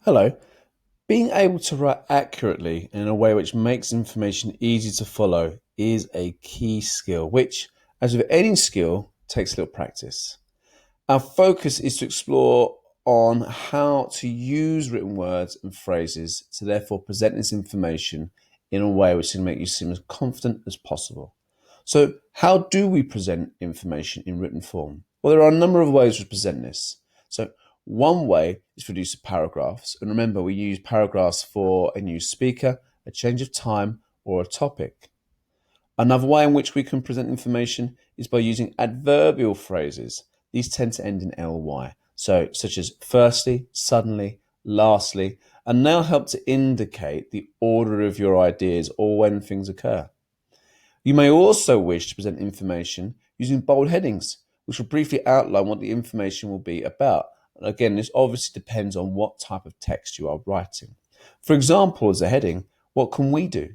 Hello. Being able to write accurately in a way which makes information easy to follow is a key skill, which, as with any skill, takes a little practice. Our focus is to explore on how to use written words and phrases to therefore present this information in a way which can make you seem as confident as possible. So, how do we present information in written form? Well, there are a number of ways to present this. So, one way is to use paragraphs. And remember, we use paragraphs for a new speaker, a change of time, or a topic. Another way in which we can present information is by using adverbial phrases. These tend to end in ly, so such as firstly, suddenly, lastly, and now help to indicate the order of your ideas or when things occur. You may also wish to present information using bold headings, which will briefly outline what the information will be about. And again, this obviously depends on what type of text you are writing. For example, as a heading, what can we do?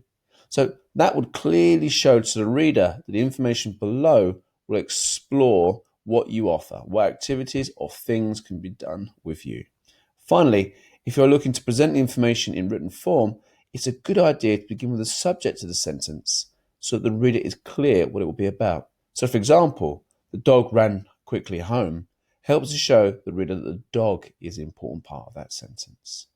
So that would clearly show to the reader that the information below will explore what you offer, what activities or things can be done with you. Finally, if you're looking to present the information in written form, it's a good idea to begin with the subject of the sentence so that the reader is clear what it will be about. So, for example, the dog ran quickly home helps to show the reader that the dog is an important part of that sentence.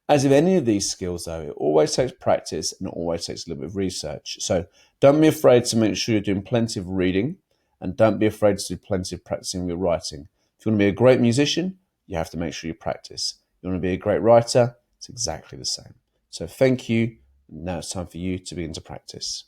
As with any of these skills, though, it always takes practice and it always takes a little bit of research. So don't be afraid to make sure you're doing plenty of reading and don't be afraid to do plenty of practicing with your writing. If you want to be a great musician, you have to make sure you practice. If you want to be a great writer, it's exactly the same. So thank you. Now it's time for you to begin to practice.